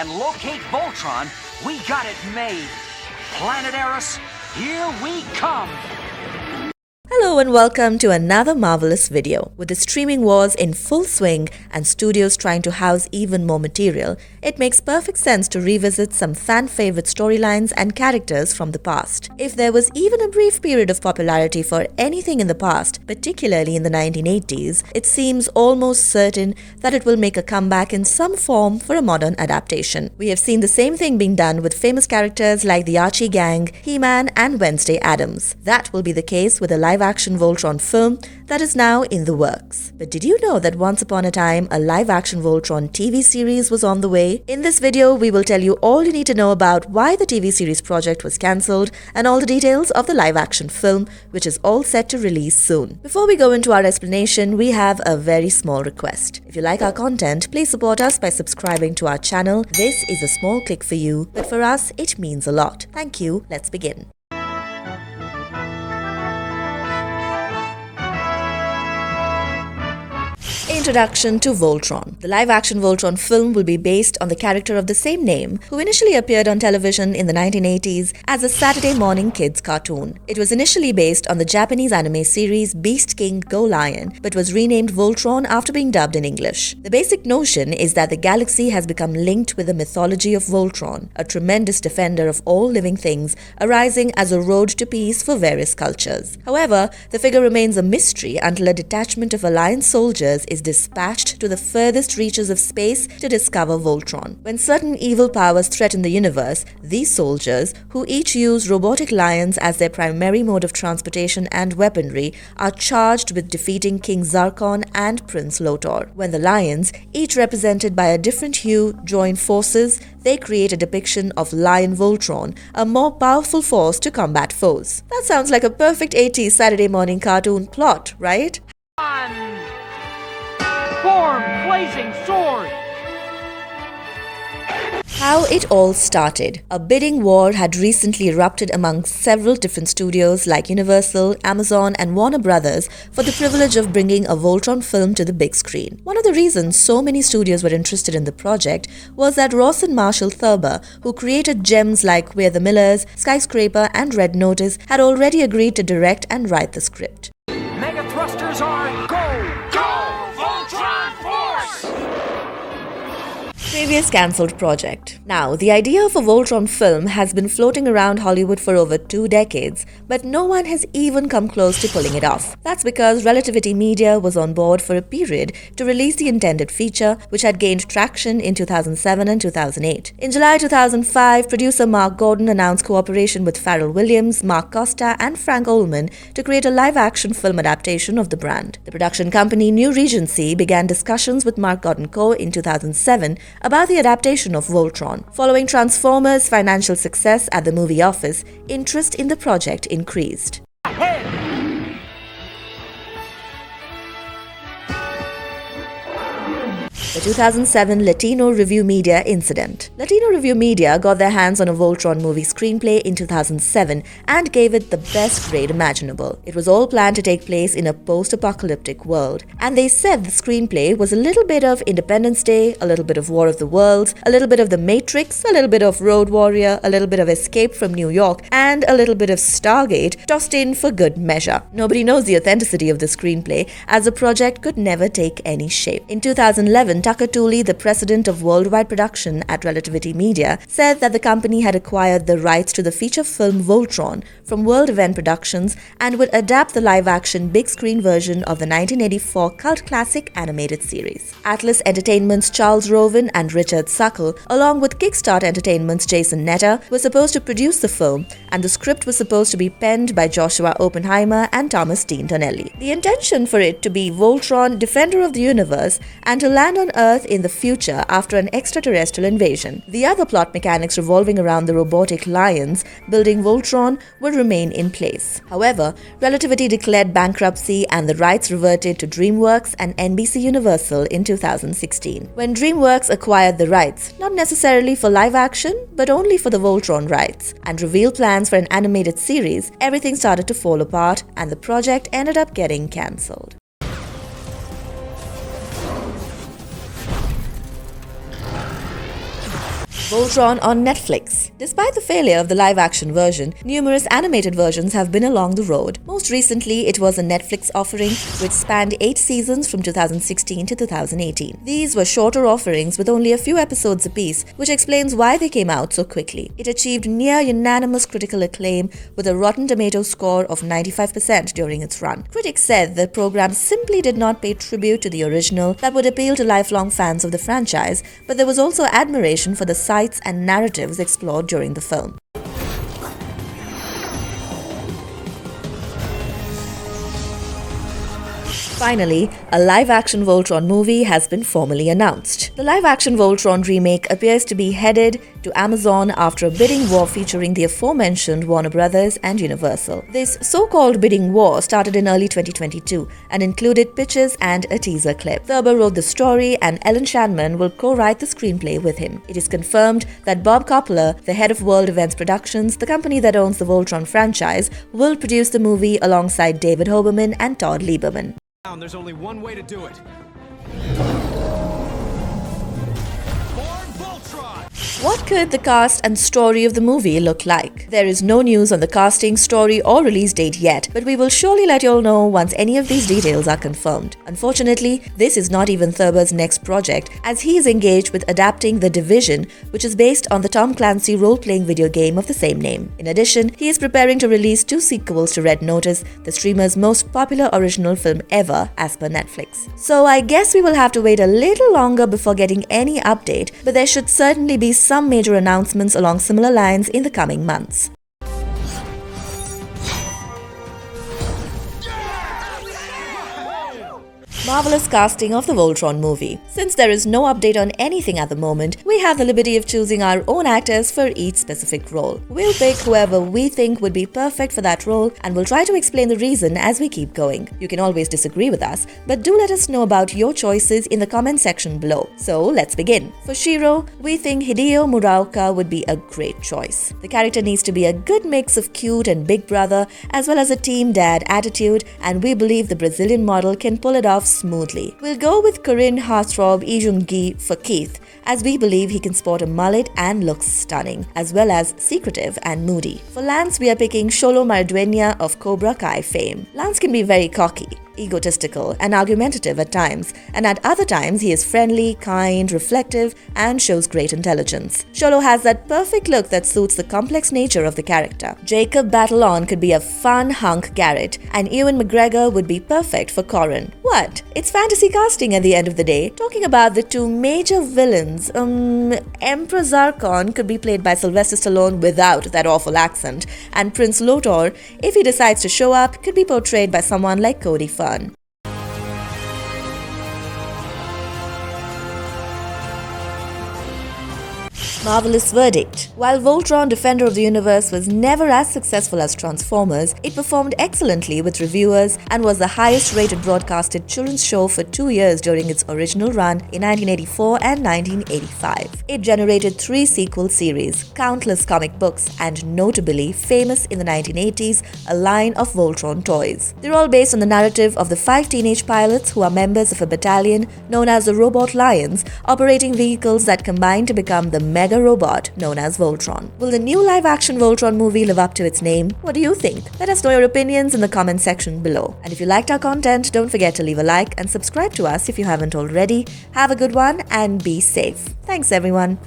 and locate Voltron, we got it made. Planet Eris, here we come! Hello and welcome to another marvelous video. With the streaming wars in full swing and studios trying to house even more material, it makes perfect sense to revisit some fan-favorite storylines and characters from the past. If there was even a brief period of popularity for anything in the past, particularly in the 1980s, it seems almost certain that it will make a comeback in some form for a modern adaptation. We have seen the same thing being done with famous characters like the Archie Gang, He-Man and Wednesday Addams. That will be the case with a live-action Voltron film that is now in the works. But did you know that once upon a time a live-action Voltron TV series was on the way? In this video, we will tell you all you need to know about why the TV series project was cancelled and all the details of the live-action film, which is all set to release soon. Before we go into our explanation, we have a very small request. If you like our content, please support us by subscribing to our channel. This is a small click for you, but for us, it means a lot. Thank you. Let's begin. Introduction to Voltron. The live-action Voltron film will be based on the character of the same name, who initially appeared on television in the 1980s as a Saturday morning kids cartoon. It was initially based on the Japanese anime series Beast King Go Lion, but was renamed Voltron after being dubbed in English. The basic notion is that the galaxy has become linked with the mythology of Voltron, a tremendous defender of all living things, arising as a road to peace for various cultures. However, the figure remains a mystery until a detachment of Alliance soldiers is dispatched to the furthest reaches of space to discover Voltron. When certain evil powers threaten the universe, these soldiers, who each use robotic lions as their primary mode of transportation and weaponry, are charged with defeating King Zarkon and Prince Lotor. When the lions, each represented by a different hue, join forces, they create a depiction of Lion Voltron, a more powerful force to combat foes. That sounds like a perfect 80s Saturday morning cartoon plot, right? Form blazing sword! How it all started. A bidding war had recently erupted among several different studios like Universal, Amazon and Warner Brothers for the privilege of bringing a Voltron film to the big screen. One of the reasons so many studios were interested in the project was that Rawson Marshall Thurber, who created gems like We're the Millers, Skyscraper and Red Notice, had already agreed to direct and write the script. Mega thrusters are go! Go! Voltron Force! Previous cancelled project. Now, the idea of a Voltron film has been floating around Hollywood for over 2 decades, but no one has even come close to pulling it off. That's because Relativity Media was on board for a period to release the intended feature, which had gained traction in 2007 and 2008. In July 2005, producer Mark Gordon announced cooperation with Pharrell Williams, Mark Costa and Frank Ullman to create a live-action film adaptation of the brand. The production company New Regency began discussions with Mark Gordon Co. in 2007 about the adaptation of Voltron. Following Transformers' financial success at the movie office, interest in the project increased. The 2007 Latino Review Media incident. Latino Review Media got their hands on a Voltron movie screenplay in 2007 and gave it the best grade imaginable. It was all planned to take place in a post-apocalyptic world, and they said the screenplay was a little bit of Independence Day, a little bit of War of the Worlds, a little bit of The Matrix, a little bit of Road Warrior, a little bit of Escape from New York, and a little bit of Stargate tossed in for good measure. Nobody knows the authenticity of the screenplay, as the project could never take any shape. In 2011, Tucker Tooley, the president of worldwide production at Relativity Media, said that the company had acquired the rights to the feature film Voltron from World Event Productions and would adapt the live-action big-screen version of the 1984 cult classic animated series. Atlas Entertainment's Charles Roven and Richard Suckle, along with Kickstart Entertainment's Jason Netter, were supposed to produce the film, and the script was supposed to be penned by Joshua Oppenheimer and Thomas Dean Tonelli. The intention for it to be Voltron, defender of the universe, and to land on Earth in the future after an extraterrestrial invasion. The other plot mechanics revolving around the robotic lions building Voltron would remain in place. However, Relativity declared bankruptcy and the rights reverted to DreamWorks and NBC Universal in 2016. When DreamWorks acquired the rights, not necessarily for live action, but only for the Voltron rights, and revealed plans for an animated series, everything started to fall apart and the project ended up getting cancelled. Voltron on Netflix. Despite the failure of the live-action version, numerous animated versions have been along the road. Most recently, it was a Netflix offering which spanned 8 seasons from 2016 to 2018. These were shorter offerings with only a few episodes apiece, which explains why they came out so quickly. It achieved near unanimous critical acclaim with a Rotten Tomatoes score of 95% during its run. Critics said the program simply did not pay tribute to the original that would appeal to lifelong fans of the franchise, but there was also admiration for the sights and narratives explored during the film. Finally, a live-action Voltron movie has been formally announced. The live-action Voltron remake appears to be headed to Amazon after a bidding war featuring the aforementioned Warner Brothers and Universal. This so-called bidding war started in early 2022 and included pitches and a teaser clip. Thurber wrote the story and Ellen Shandman will co-write the screenplay with him. It is confirmed that Bob Coppola, the head of World Events Productions, the company that owns the Voltron franchise, will produce the movie alongside David Hoberman and Todd Lieberman. There's only one way to do it. What could the cast and story of the movie look like? There is no news on the casting, story or release date yet, but we will surely let you all know once any of these details are confirmed. Unfortunately, this is not even Thurber's next project, as he is engaged with adapting The Division, which is based on the Tom Clancy role-playing video game of the same name. In addition, he is preparing to release 2 sequels to Red Notice, the streamer's most popular original film ever, as per Netflix. So I guess we will have to wait a little longer before getting any update, but there should certainly be some major announcements along similar lines in the coming months. Marvelous casting of the Voltron movie. Since there is no update on anything at the moment, we have the liberty of choosing our own actors for each specific role. We'll pick whoever we think would be perfect for that role and we'll try to explain the reason as we keep going. You can always disagree with us, but do let us know about your choices in the comment section below. So let's begin. For Shiro, we think Hideo Muraoka would be a great choice. The character needs to be a good mix of cute and big brother as well as a team dad attitude, and we believe the Brazilian model can pull it off smoothly. We'll go with Korean heartthrob Lee Jung-gi for Keith, as we believe he can sport a mullet and looks stunning, as well as secretive and moody. For Lance, we are picking Xolo Maridueña of Cobra Kai fame. Lance can be very cocky, egotistical and argumentative at times, and at other times he is friendly, kind, reflective, and shows great intelligence. Xolo has that perfect look that suits the complex nature of the character. Jacob Batalon could be a fun hunk Garrett, and Ewan McGregor would be perfect for Corrin. What? It's fantasy casting at the end of the day. Talking about the 2 major villains, Emperor Zarkon could be played by Sylvester Stallone without that awful accent, and Prince Lotor, if he decides to show up, could be portrayed by someone like Cody Fun. Marvelous verdict. While Voltron Defender of the Universe was never as successful as Transformers, it performed excellently with reviewers and was the highest rated broadcasted children's show for 2 years during its original run in 1984 and 1985. It generated 3 sequel series, countless comic books, and notably famous in the 1980s, a line of Voltron toys. They're all based on the narrative of the 5 teenage pilots who are members of a battalion known as the Robot Lions, operating vehicles that combine to become the mega robot known as Voltron. Will the new live-action Voltron movie live up to its name? What do you think? Let us know your opinions in the comment section below. And if you liked our content, don't forget to leave a like and subscribe to us if you haven't already. Have a good one and be safe. Thanks everyone.